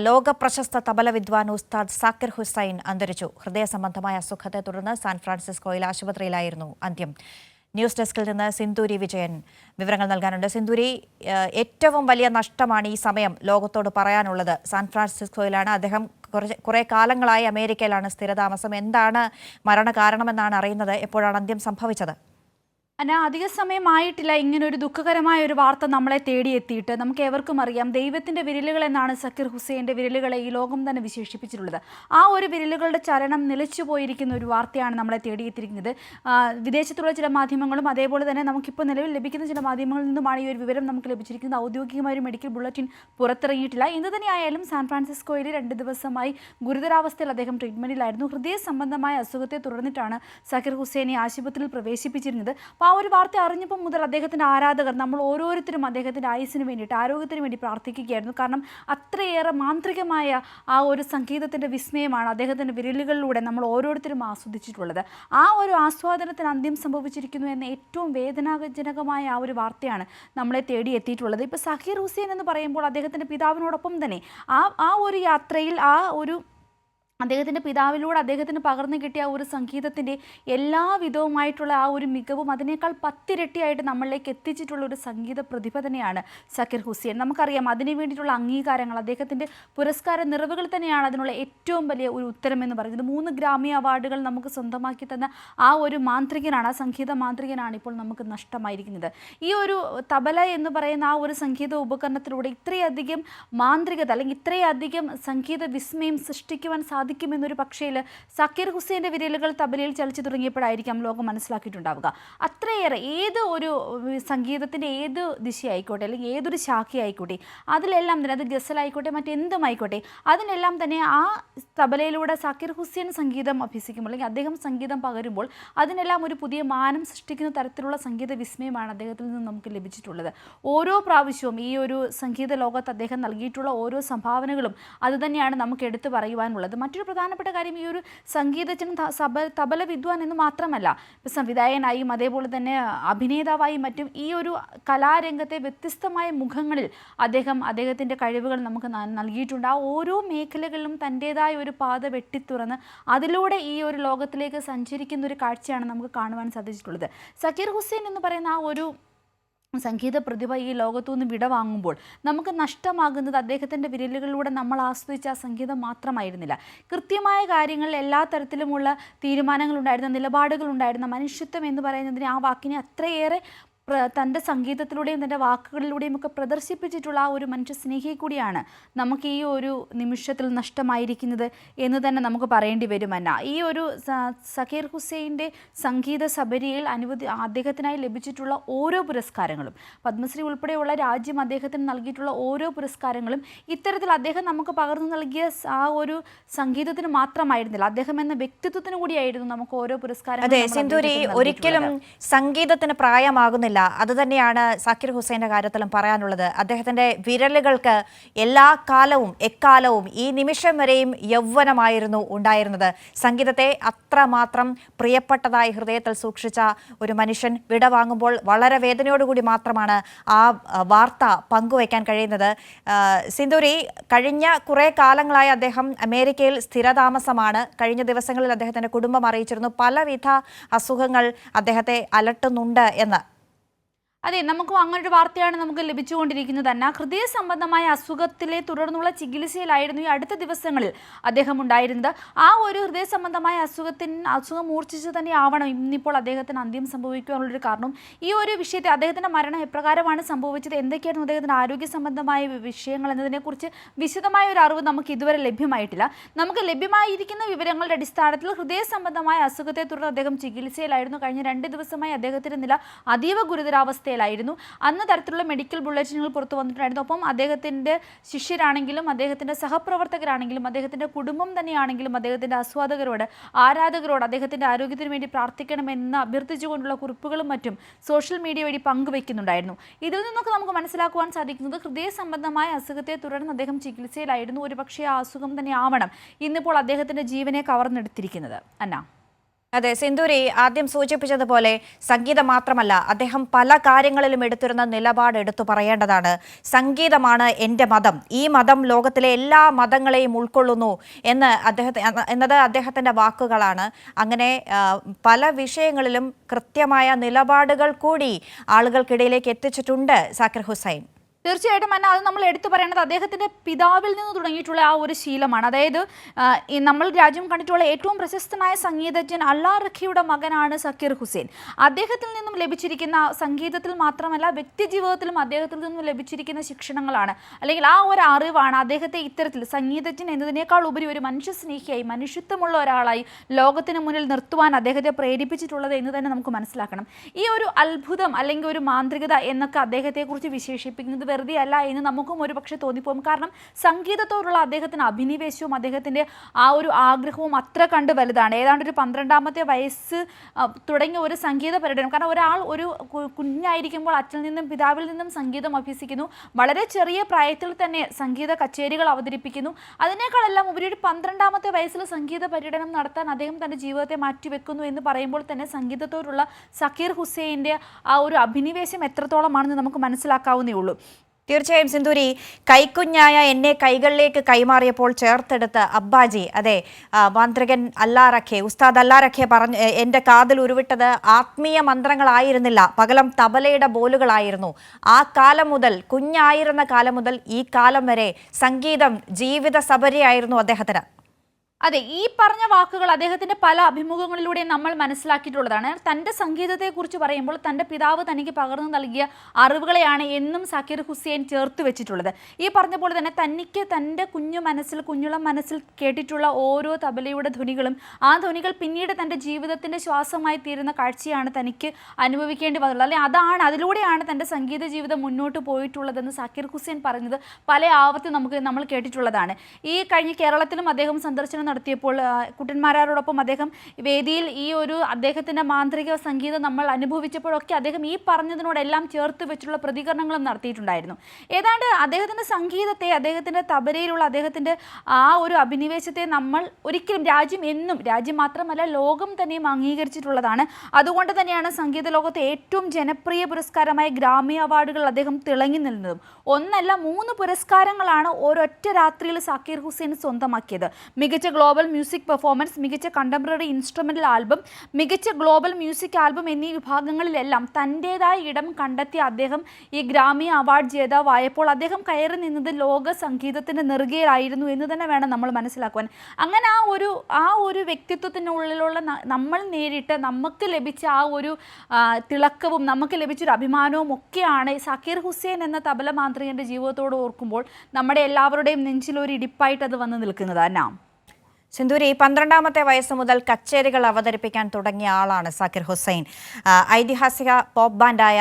ലോക പ്രശസ്ത തബല വിദ്വാൻ ഉസ്താദ് സാക്കിർ ഹുസൈൻ അന്തരിച്ചു. ഹൃദയ സംബന്ധമായ അസുഖത്തെ തുടർന്ന് സാൻ ഫ്രാൻസിസ്കോയിൽ ആശുപത്രിയിലായിരുന്നു അന്ത്യം. ന്യൂസ് ഡെസ്കിൽ നിന്ന് സിന്ദൂരി വിജയൻ വിവരങ്ങൾ നൽകാനുണ്ട്. സിന്ദൂരി, ഏറ്റവും വലിയ നഷ്ടമാണ് ഈ സമയം ലോകത്തോട് പറയാനുള്ളത്. സാൻ ഫ്രാൻസിസ്കോയിലാണ് അദ്ദേഹം. കുറെ കാലങ്ങളായി അമേരിക്കയിലാണ് സ്ഥിരതാമസം. എന്താണ് മരണകാരണമെന്നാണ് അറിയുന്നത്? എപ്പോഴാണ് അന്ത്യം സംഭവിച്ചത്? അധിക സമയമായിട്ടില്ല ഇങ്ങനൊരു ദുഃഖകരമായ ഒരു വാർത്ത നമ്മളെ തേടിയെത്തിയിട്ട്. നമുക്ക് ഏവർക്കും അറിയാം, ദൈവത്തിൻ്റെ വിരലുകൾ എന്നാണ് സക്കീർ ഹുസൈൻ്റെ വിരലുകളെ ഈ ലോകം തന്നെ വിശേഷിപ്പിച്ചിട്ടുള്ളത്. ആ ഒരു വിരലുകളുടെ ചലനം നിലച്ചു പോയിരിക്കുന്ന ഒരു വാർത്തയാണ് നമ്മളെ തേടിയെത്തിയിരിക്കുന്നത്. വിദേശത്തുള്ള ചില മാധ്യമങ്ങളും അതേപോലെ തന്നെ നമുക്കിപ്പോൾ നിലവിൽ ലഭിക്കുന്ന ചില മാധ്യമങ്ങളിൽ നിന്നുമാണ് ഈ ഒരു വിവരം നമുക്ക് ലഭിച്ചിരിക്കുന്നത്. ഔദ്യോഗികമായ ഒരു മെഡിക്കൽ ബുള്ളറ്റിൻ പുറത്തിറങ്ങിയിട്ടില്ല. എന്ത് തന്നെയായാലും സാൻ ഫ്രാൻസിസ്കോയിൽ 2 ദിവസമായി ഗുരുതരാവസ്ഥയിൽ അദ്ദേഹം ട്രീറ്റ്മെൻറ്റിലായിരുന്നു. ഹൃദയ സംബന്ധമായ അസുഖത്തെ തുടർന്നിട്ടാണ് സക്കീർ ഹുസൈനെ ആശുപത്രിയിൽ പ്രവേശിപ്പിച്ചിരുന്നത്. ആ ഒരു വാർത്ത അറിഞ്ഞപ്പോൾ മുതൽ അദ്ദേഹത്തിൻ്റെ ആരാധകർ, നമ്മൾ ഓരോരുത്തരും അദ്ദേഹത്തിൻ്റെ ആയുസ്സിന് വേണ്ടിയിട്ട്, ആരോഗ്യത്തിന് വേണ്ടി പ്രാർത്ഥിക്കുകയായിരുന്നു. കാരണം അത്രയേറെ മാന്ത്രികമായ ആ ഒരു സംഗീതത്തിൻ്റെ വിസ്മയമാണ് അദ്ദേഹത്തിൻ്റെ വിരലുകളിലൂടെ നമ്മൾ ഓരോരുത്തരും ആസ്വദിച്ചിട്ടുള്ളത്. ആ ഒരു ആസ്വാദനത്തിന് അന്ത്യം സംഭവിച്ചിരിക്കുന്നു എന്ന ഏറ്റവും വേദനാജനകമായ ആ ഒരു വാർത്തയാണ് നമ്മളെ തേടിയെത്തിയിട്ടുള്ളത്. ഇപ്പോൾ സക്കീർ ഹുസൈൻ എന്ന് പറയുമ്പോൾ അദ്ദേഹത്തിൻ്റെ പിതാവിനോടൊപ്പം തന്നെ ആ ഒരു യാത്രയിൽ അദ്ദേഹത്തിൻ്റെ പിതാവിലൂടെ അദ്ദേഹത്തിന് പകർന്നു കിട്ടിയ ആ ഒരു സംഗീതത്തിൻ്റെ എല്ലാവിധവുമായിട്ടുള്ള ആ ഒരു മികവും അതിനേക്കാൾ 10 ഇരട്ടിയായിട്ട് നമ്മളിലേക്ക് എത്തിച്ചിട്ടുള്ള ഒരു സംഗീത പ്രതിഭ തന്നെയാണ് സക്കീർ ഹുസൈൻ. നമുക്കറിയാം, അതിനു വേണ്ടിയിട്ടുള്ള അംഗീകാരങ്ങൾ, അദ്ദേഹത്തിൻ്റെ പുരസ്കാര നിറവുകൾ തന്നെയാണ് അതിനുള്ള ഏറ്റവും വലിയ ഒരു ഉത്തരമെന്ന് പറയുന്നത്. 3 ഗ്രാമി അവാർഡുകൾ നമുക്ക് സ്വന്തമാക്കി തന്ന ആ ഒരു മാന്ത്രികനാണ്, ആ സംഗീത മാന്ത്രികനാണ് ഇപ്പോൾ നമുക്ക് നഷ്ടമായിരിക്കുന്നത്. ഈ ഒരു തബല എന്ന് പറയുന്ന ആ ഒരു സംഗീത ഉപകരണത്തിലൂടെ ഇത്രയധികം മാന്ത്രികത അല്ലെങ്കിൽ ഇത്രയധികം സംഗീത വിസ്മയം സൃഷ്ടിക്കുവാൻ സാധിക്കുമെന്നൊരു പക്ഷേൽ സക്കീർ ഹുസൈൻ്റെ വിരലുകൾ തബലയിൽ ചലിച്ചു തുടങ്ങിയപ്പോഴായിരിക്കാം ലോകം മനസ്സിലാക്കിയിട്ടുണ്ടാവുക. അത്രയേറെ ഏത് ഒരു സംഗീതത്തിൻ്റെ ഏത് ദിശയായിക്കോട്ടെ അല്ലെങ്കിൽ ഏതൊരു ശാഖയായിക്കോട്ടെ, അതിലെല്ലാം തന്നെ, അത് ഗസലായിക്കോട്ടെ മറ്റെന്തുമായിക്കോട്ടെ, അതിനെല്ലാം തന്നെ ആ തബലയിലൂടെ സക്കീർ ഹുസൈൻ സംഗീതം അഭ്യസിക്കുമ്പോൾ അല്ലെങ്കിൽ അദ്ദേഹം സംഗീതം പകരുമ്പോൾ അതിനെല്ലാം ഒരു പുതിയ മാനം സൃഷ്ടിക്കുന്ന തരത്തിലുള്ള സംഗീത വിസ്മയമാണ് അദ്ദേഹത്തിൽ നിന്ന് നമുക്ക് ലഭിച്ചിട്ടുള്ളത്. ഓരോ പ്രാവശ്യവും ഈ ഒരു സംഗീത ലോകത്ത് അദ്ദേഹം നൽകിയിട്ടുള്ള ഓരോ സംഭാവനകളും അതുതന്നെയാണ് നമുക്ക് എടുത്തു പറയുവാനുള്ളത്. മറ്റൊരു പ്രധാനപ്പെട്ട കാര്യം, ഈ ഒരു സംഗീതജ്ഞൻ തബല വിദ്വാൻ എന്ന് മാത്രമല്ല, സംവിധായകനായും അതേപോലെ തന്നെ അഭിനേതാവായും മറ്റും ഈ ഒരു കലാരംഗത്തെ വ്യത്യസ്തമായ മുഖങ്ങളിൽ അദ്ദേഹത്തിൻ്റെ കഴിവുകൾ നമുക്ക് നൽകിയിട്ടുണ്ട്. ആ ഓരോ മേഖലകളിലും തൻ്റേതായ ഒരു പാത വെട്ടിത്തുറന്ന് അതിലൂടെ ഈ ഒരു ലോകത്തിലേക്ക് സഞ്ചരിക്കുന്ന ഒരു കാഴ്ചയാണ് നമുക്ക് കാണുവാൻ സാധിച്ചിട്ടുള്ളത്. സക്കീർ ഹുസൈൻ എന്ന് പറയുന്ന ആ ഒരു സംഗീത പ്രതിഭ ഈ ലോകത്തുനിന്ന് വിടവാങ്ങുമ്പോൾ നമുക്ക് നഷ്ടമാകുന്നത് അദ്ദേഹത്തിൻ്റെ വിരലുകളിലൂടെ നമ്മൾ ആസ്വദിച്ച ആ സംഗീതം മാത്രമായിരുന്നില്ല. കൃത്യമായ കാര്യങ്ങളിൽ എല്ലാ തരത്തിലുമുള്ള തീരുമാനങ്ങളുണ്ടായിരുന്ന, നിലപാടുകളുണ്ടായിരുന്ന, മനുഷ്യത്വം എന്ന് പറയുന്നതിന് ആ വാക്കിനെ അത്രയേറെ തൻ്റെ സംഗീതത്തിലൂടെയും തൻ്റെ വാക്കുകളിലൂടെയും ഒക്കെ പ്രദർശിപ്പിച്ചിട്ടുള്ള ആ ഒരു മനുഷ്യ സ്നേഹിയെ കൂടിയാണ് നമുക്ക് ഈ ഒരു നിമിഷത്തിൽ നഷ്ടമായിരിക്കുന്നത് എന്ന് തന്നെ നമുക്ക് പറയേണ്ടി വരുമെന്ന. ഈ ഒരു സക്കീർ ഹുസൈൻ്റെ സംഗീത സബരിയിൽ അദ്ദേഹത്തിനായി ലഭിച്ചിട്ടുള്ള ഓരോ പുരസ്കാരങ്ങളും, പത്മശ്രീ ഉൾപ്പെടെയുള്ള രാജ്യം അദ്ദേഹത്തിന് നൽകിയിട്ടുള്ള ഓരോ പുരസ്കാരങ്ങളും ഇത്തരത്തിൽ അദ്ദേഹം നമുക്ക് പകർന്നു നൽകിയ ആ ഒരു സംഗീതത്തിന് മാത്രമായിരുന്നില്ല, അദ്ദേഹം എന്ന വ്യക്തിത്വത്തിന് കൂടിയായിരുന്നു നമുക്ക് ഓരോ പുരസ്കാരങ്ങളും. ഒരിക്കലും സംഗീതത്തിന് പ്രായമാകുന്നില്ല. അതുതന്നെയാണ് സക്കീർ ഹുസൈൻ്റെ കാര്യത്തിലും പറയാനുള്ളത്. അദ്ദേഹത്തിൻ്റെ വിരലുകൾക്ക് എല്ലാ കാലവും എക്കാലവും ഈ നിമിഷം വരെയും യൗവനമായിരുന്നു ഉണ്ടായിരുന്നത്. സംഗീതത്തെ അത്രമാത്രം പ്രിയപ്പെട്ടതായി ഹൃദയത്തിൽ സൂക്ഷിച്ച ഒരു മനുഷ്യൻ വിടവാങ്ങുമ്പോൾ വളരെ വേദനയോടുകൂടി മാത്രമാണ് ആ വാർത്ത പങ്കുവയ്ക്കാൻ കഴിയുന്നത്. സിന്ദൂരി, കഴിഞ്ഞ കുറേ കാലങ്ങളായി അദ്ദേഹം അമേരിക്കയിൽ സ്ഥിരതാമസമാണ്. കഴിഞ്ഞ ദിവസങ്ങളിൽ അദ്ദേഹത്തിൻ്റെ കുടുംബം അറിയിച്ചിരുന്നു പലവിധ അസുഖങ്ങൾ അദ്ദേഹത്തെ അലട്ടുന്നുണ്ട് എന്ന്. അതെ, നമുക്കും അങ്ങനൊരു വാർത്തയാണ് നമുക്ക് ലഭിച്ചുകൊണ്ടിരിക്കുന്നത് തന്നെ. ഹൃദയ സംബന്ധമായ അസുഖത്തിലെ തുടർന്നുള്ള ചികിത്സയിലായിരുന്നു ഈ അടുത്ത ദിവസങ്ങളിൽ അദ്ദേഹം ഉണ്ടായിരുന്നത്. ആ ഒരു ഹൃദയ സംബന്ധമായ അസുഖം മൂർച്ഛിച്ച് തന്നെ ആവണം ഇന്നിപ്പോൾ അദ്ദേഹത്തിന് അന്ത്യം സംഭവിക്കാനുള്ളൊരു കാരണം. ഈ ഒരു വിഷയത്തെ, അദ്ദേഹത്തിൻ്റെ മരണം എപ്രകാരമാണ് സംഭവിച്ചത്, എന്തൊക്കെയായിരുന്നു അദ്ദേഹത്തിൻ്റെ ആരോഗ്യ സംബന്ധമായ വിഷയങ്ങൾ എന്നതിനെക്കുറിച്ച് വിശദമായ ഒരു അറിവ് നമുക്ക് ഇതുവരെ ലഭ്യമായിട്ടില്ല. നമുക്ക് ലഭ്യമായിരിക്കുന്ന വിവരങ്ങളുടെ അടിസ്ഥാനത്തിൽ ഹൃദയ സംബന്ധമായ അസുഖത്തെ തുടർന്ന് അദ്ദേഹം ചികിത്സയിലായിരുന്നു. കഴിഞ്ഞ 2 ദിവസമായി അദ്ദേഹത്തിൻ്റെ നില അതീവ ഗുരുതരാവസ്ഥ അന്ന് തരത്തിലുള്ള മെഡിക്കൽ ബുള്ളറ്റിനുകൾ പുറത്തു വന്നിട്ടുണ്ടായിരുന്നു. ഒപ്പം അദ്ദേഹത്തിൻ്റെ ശിഷ്യരാണെങ്കിലും അദ്ദേഹത്തിൻ്റെ സഹപ്രവർത്തകരാണെങ്കിലും അദ്ദേഹത്തിൻ്റെ കുടുംബം തന്നെയാണെങ്കിലും അദ്ദേഹത്തിൻ്റെ ആസ്വാദകരോട്, ആരാധകരോട് അദ്ദേഹത്തിൻ്റെ ആരോഗ്യത്തിന് വേണ്ടി പ്രാർത്ഥിക്കണമെന്ന് അഭ്യർത്ഥിച്ചുകൊണ്ടുള്ള കുറിപ്പുകളും മറ്റും സോഷ്യൽ മീഡിയ വഴി പങ്കുവയ്ക്കുന്നുണ്ടായിരുന്നു. ഇതിൽ നിന്നൊക്കെ നമുക്ക് മനസ്സിലാക്കുവാൻ സാധിക്കുന്നത് ഹൃദയ സംബന്ധമായ അസുഖത്തെ തുടർന്ന് അദ്ദേഹം ചികിത്സയിലായിരുന്നു. ഒരുപക്ഷെ ആ അസുഖം തന്നെ ആവണം ഇന്നിപ്പോൾ അദ്ദേഹത്തിൻ്റെ ജീവനെ കവർന്നെടുത്തിരിക്കുന്നത്. അന്ന. അതെ, സിന്ധൂരി ആദ്യം സൂചിപ്പിച്ചതുപോലെ സംഗീതം മാത്രമല്ല, അദ്ദേഹം പല കാര്യങ്ങളിലും എടുത്തിരുന്ന നിലപാട് എടുത്തു പറയേണ്ടതാണ്. സംഗീതമാണ് എൻ്റെ മതം, ഈ മതം ലോകത്തിലെ എല്ലാ മതങ്ങളെയും ഉൾക്കൊള്ളുന്നു എന്നത് അദ്ദേഹത്തിൻ്റെ വാക്കുകളാണ്. അങ്ങനെ പല വിഷയങ്ങളിലും കൃത്യമായ നിലപാടുകൾ കൂടി ആളുകൾക്കിടയിലേക്ക് എത്തിച്ചിട്ടുണ്ട് സാക്കിർ ഹുസൈൻ. തീർച്ചയായിട്ടും അത് നമ്മൾ എടുത്തു പറയേണ്ടത് അദ്ദേഹത്തിൻ്റെ പിതാവിൽ നിന്ന് തുടങ്ങിയിട്ടുള്ള ആ ഒരു ശീലമാണ്. അതായത് നമ്മൾ രാജ്യം കണ്ടിട്ടുള്ള ഏറ്റവും പ്രശസ്തനായ സംഗീതജ്ഞൻ അല്ലാ റഖിയുടെ മകനാണ് സക്കീർ ഹുസൈൻ. അദ്ദേഹത്തിൽ നിന്നും ലഭിച്ചിരിക്കുന്ന സംഗീതത്തിൽ മാത്രമല്ല വ്യക്തി ജീവിതത്തിലും അദ്ദേഹത്തിൽ നിന്നും ലഭിച്ചിരിക്കുന്ന ശിക്ഷണങ്ങളാണ്, അല്ലെങ്കിൽ ആ ഒരു അറിവാണ് അദ്ദേഹത്തെ ഇത്തരത്തിൽ സംഗീതജ്ഞൻ എന്നതിനേക്കാൾ ഉപരി ഒരു മനുഷ്യസ്നേഹിയായി, മനുഷ്യത്വമുള്ള ഒരാളായി ലോകത്തിന് മുന്നിൽ നിർത്തുവാൻ അദ്ദേഹത്തെ പ്രേരിപ്പിച്ചിട്ടുള്ളത് എന്ന് തന്നെ നമുക്ക് മനസ്സിലാക്കണം. ഈ ഒരു അത്ഭുതം അല്ലെങ്കിൽ ഒരു മാന്ത്രികത എന്നൊക്കെ അദ്ദേഹത്തെക്കുറിച്ച് വിശേഷിപ്പിക്കുന്നത് വെറുതെ അല്ല എന്ന് നമുക്കും ഒരു പക്ഷേ തോന്നിപ്പോകും. കാരണം സംഗീതത്തോടുള്ള അദ്ദേഹത്തിന് അഭിനിവേശവും അദ്ദേഹത്തിൻ്റെ ആ ഒരു ആഗ്രഹവും അത്ര കണ്ട് വലുതാണ്. ഏതാണ്ട് ഒരു 12ാമത്തെ വയസ്സ് തുടങ്ങിയ ഒരു സംഗീത പരിപാടി. കാരണം ഒരാൾ ഒരു കുഞ്ഞായിരിക്കുമ്പോൾ അച്ഛനിൽ നിന്നും പിതാവിൽ നിന്നും സംഗീതം അഭ്യസിക്കുന്നു, വളരെ ചെറിയ പ്രായത്തിൽ തന്നെ സംഗീത കച്ചേരികൾ അവതരിപ്പിക്കുന്നു. അതിനേക്കാളെല്ലാം ഉപരി ഒരു 12ാമത്തെ വയസ്സിൽ സംഗീത പര്യടനം നടത്താൻ അദ്ദേഹം തൻ്റെ ജീവിതത്തെ മാറ്റിവെക്കുന്നു എന്ന് പറയുമ്പോൾ തന്നെ സംഗീതത്തോടുള്ള സക്കീർ ഹുസൈൻ്റെ ആ ഒരു അഭിനിവേശം എത്രത്തോളമാണെന്ന് നമുക്ക് മനസ്സിലാക്കാവുന്നേ ഉള്ളൂ. തീർച്ചയായും സിന്ധൂരി, കൈക്കുഞ്ഞായ എന്നെ കൈകളിലേക്ക് കൈമാറിയപ്പോൾ ചേർത്തെടുത്ത് അബ്ബാജി, അതെ, മാന്ത്രികൻ അല്ലാ റഖെ, ഉസ്താദ് അല്ലാ റഖെ എൻ്റെ കാതിൽ ഉരുവിട്ടത് ആത്മീയ മന്ത്രങ്ങളായിരുന്നില്ല, പകരം തബലയുടെ ബോലുകളായിരുന്നു. ആ കാലം മുതൽ, കുഞ്ഞായിരുന്ന കാലം മുതൽ ഈ കാലം വരെ സംഗീതം ജീവിത സബരിയായിരുന്നു അദ്ദേഹത്തിന്. അതെ, ഈ പറഞ്ഞ വാക്കുകൾ അദ്ദേഹത്തിൻ്റെ പല അഭിമുഖങ്ങളിലൂടെയും നമ്മൾ മനസ്സിലാക്കിയിട്ടുള്ളതാണ്. തൻ്റെ സംഗീതത്തെക്കുറിച്ച് പറയുമ്പോൾ തൻ്റെ പിതാവ് തനിക്ക് പകർന്നു നൽകിയ അറിവുകളെയാണ് എന്നും സക്കീർ ഹുസൈൻ ചേർത്ത് വെച്ചിട്ടുള്ളത്. ഈ പറഞ്ഞ പോലെ തന്നെ തനിക്ക് തൻ്റെ കുഞ്ഞുളം മനസ്സിൽ കേട്ടിട്ടുള്ള ഓരോ തബലയുടെ ധ്വനികളും ആ ധ്വനികൾ പിന്നീട് തൻ്റെ ജീവിതത്തിൻ്റെ ശ്വാസമായി തീരുന്ന കാഴ്ചയാണ് തനിക്ക് അനുഭവിക്കേണ്ടി വന്നുള്ളത്. അല്ലെങ്കിൽ അതിലൂടെയാണ് തൻ്റെ സംഗീത ജീവിതം മുന്നോട്ട് പോയിട്ടുള്ളതെന്ന് സക്കീർ ഹുസൈൻ പറഞ്ഞത് പല ആവർത്തി നമ്മൾ കേട്ടിട്ടുള്ളതാണ്. ഈ കഴിഞ്ഞ കേരളത്തിലും അദ്ദേഹം സന്ദർശനം നടത്തിയപ്പോൾ കുട്ടന്മാരോടൊപ്പം അദ്ദേഹം വേദിയിൽ ഈ ഒരു അദ്ദേഹത്തിൻ്റെ മാന്ത്രിക സംഗീതം നമ്മൾ അനുഭവിച്ചപ്പോഴൊക്കെ അദ്ദേഹം ഈ പറഞ്ഞതിനോടെല്ലാം ചേർത്ത് വെച്ചുള്ള പ്രതികരണങ്ങളും നടത്തിയിട്ടുണ്ടായിരുന്നു. ഏതാണ്ട് അദ്ദേഹത്തിൻ്റെ സംഗീതത്തെ, അദ്ദേഹത്തിൻ്റെ തബലയിലുള്ള അദ്ദേഹത്തിൻ്റെ ആ ഒരു അഭിനിവേശത്തെ നമ്മൾ ഒരിക്കലും രാജ്യം മാത്രമല്ല ലോകം തന്നെയും അംഗീകരിച്ചിട്ടുള്ളതാണ്. അതുകൊണ്ട് തന്നെയാണ് സംഗീത ലോകത്തെ ഏറ്റവും ജനപ്രിയ പുരസ്കാരമായ ഗ്രാമി അവാർഡുകൾ അദ്ദേഹം തിളങ്ങി നിന്നതും. 1 അല്ല 3 പുരസ്കാരങ്ങളാണ് ഒരൊറ്റ രാത്രിയിൽ സക്കീർ ഹുസൈൻ സ്വന്തമാക്കിയത്. മികച്ച ഗ്ലോബൽ മ്യൂസിക് പെർഫോമൻസ്, മികച്ച കണ്ടംപററി ഇൻസ്ട്രുമെൻ്റൽ ആൽബം, മികച്ച ഗ്ലോബൽ മ്യൂസിക് ആൽബം എന്നീ വിഭാഗങ്ങളിലെല്ലാം തൻ്റേതായ ഇടം കണ്ടെത്തിയ അദ്ദേഹം ഈ ഗ്രാമി അവാർഡ് ജേതാവായപ്പോൾ അദ്ദേഹം കയറി നിന്നത് ലോക സംഗീതത്തിൻ്റെ നെറുകയിലായിരുന്നു എന്ന് തന്നെ വേണം നമ്മൾ മനസ്സിലാക്കുവാൻ. അങ്ങനെ ആ ഒരു വ്യക്തിത്വത്തിനുള്ളിലുള്ള നമ്മൾ നേരിട്ട് നമുക്ക് ലഭിച്ച ആ ഒരു തിളക്കവും നമുക്ക് ലഭിച്ചൊരു അഭിമാനവും ഒക്കെയാണ് സക്കീർ ഹുസൈൻ എന്ന തബല മാന്ത്രികൻ്റെ ജീവിതത്തോട് ഓർക്കുമ്പോൾ നമ്മുടെ എല്ലാവരുടെയും നെഞ്ചിലൊരു ഇടിപ്പായിട്ട് അത് വന്ന് നിൽക്കുന്നത് തന്നെ. സിന്ധൂരി, 12ാമത്തെ വയസ്സ് മുതൽ കച്ചേരികൾ അവതരിപ്പിക്കാൻ തുടങ്ങിയ ആളാണ് സാക്കിർ ഹുസൈൻ. ഐതിഹാസിക പോപ്പ് ബാൻഡായ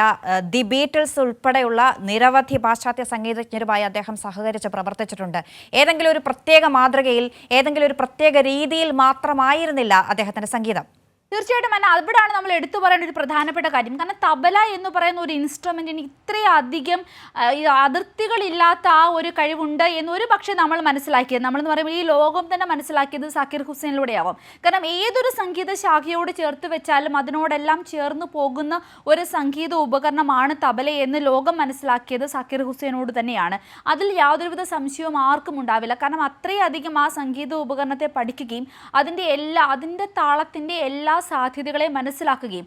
ദി ബീറ്റിൽസ് ഉൾപ്പെടെയുള്ള നിരവധി പാശ്ചാത്യ സംഗീതജ്ഞരുമായി അദ്ദേഹം സഹകരിച്ച് പ്രവർത്തിച്ചിട്ടുണ്ട്. ഏതെങ്കിലും ഒരു പ്രത്യേക മാതൃകയിൽ, ഏതെങ്കിലും ഒരു പ്രത്യേക രീതിയിൽ മാത്രമായിരുന്നില്ല അദ്ദേഹത്തിൻ്റെ സംഗീതം. തീർച്ചയായിട്ടും അവിടെയാണ് നമ്മൾ എടുത്തു പറയേണ്ട ഒരു പ്രധാനപ്പെട്ട കാര്യം. കാരണം തബല എന്ന് പറയുന്ന ഒരു ഇൻസ്ട്രുമെൻറ്റിന് ഇത്രയധികം അതിർത്തികളില്ലാത്ത ആ ഒരു കഴിവുണ്ട് എന്നൊരു പക്ഷേ നമ്മൾ മനസ്സിലാക്കിയത്, നമ്മളെന്ന് പറയുമ്പോൾ ഈ ലോകം തന്നെ മനസ്സിലാക്കിയത് സക്കീർ ഹുസൈനിലൂടെയാവാം. കാരണം ഏതൊരു സംഗീത ശാഖയോട് ചേർത്ത് വെച്ചാലും അതിനോടെല്ലാം ചേർന്ന് പോകുന്ന ഒരു സംഗീത ഉപകരണമാണ് തബല എന്ന് ലോകം മനസ്സിലാക്കിയത് സക്കീർ ഹുസൈനോട് തന്നെയാണ്. അതിൽ യാതൊരുവിധ സംശയവും ആർക്കും ഉണ്ടാവില്ല. കാരണം അത്രയധികം ആ സംഗീത ഉപകരണത്തെ പഠിക്കുകയും അതിൻ്റെ താളത്തിൻ്റെ എല്ലാ സാധ്യതകളെ മനസ്സിലാക്കുകയും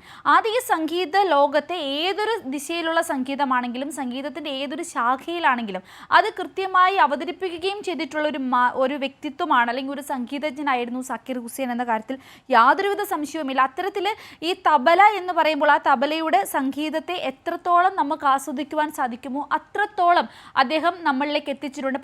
ഈ സംഗീത ലോകത്തെ ഏതൊരു ദിശയിലുള്ള സംഗീതമാണെങ്കിലും സംഗീതത്തിൻ്റെ ഏതൊരു ശാഖയിലാണെങ്കിലും അത് കൃത്യമായി അവതരിപ്പിക്കുകയും ചെയ്തിട്ടുള്ള ഒരു വ്യക്തിത്വമാണ്, അല്ലെങ്കിൽ ഒരു സംഗീതജ്ഞനായിരുന്നു സക്കീർ ഹുസൈൻ എന്ന കാര്യത്തിൽ യാതൊരുവിധ സംശയവുമില്ല. അത്തരത്തിൽ ഈ തബല എന്ന് പറയുമ്പോൾ ആ തബലയുടെ സംഗീതത്തെ എത്രത്തോളം നമുക്ക് ആസ്വദിക്കുവാൻ സാധിക്കുമോ അത്രത്തോളം അദ്ദേഹം നമ്മളിലേക്ക് എത്തിച്ചിട്ടുണ്ട്.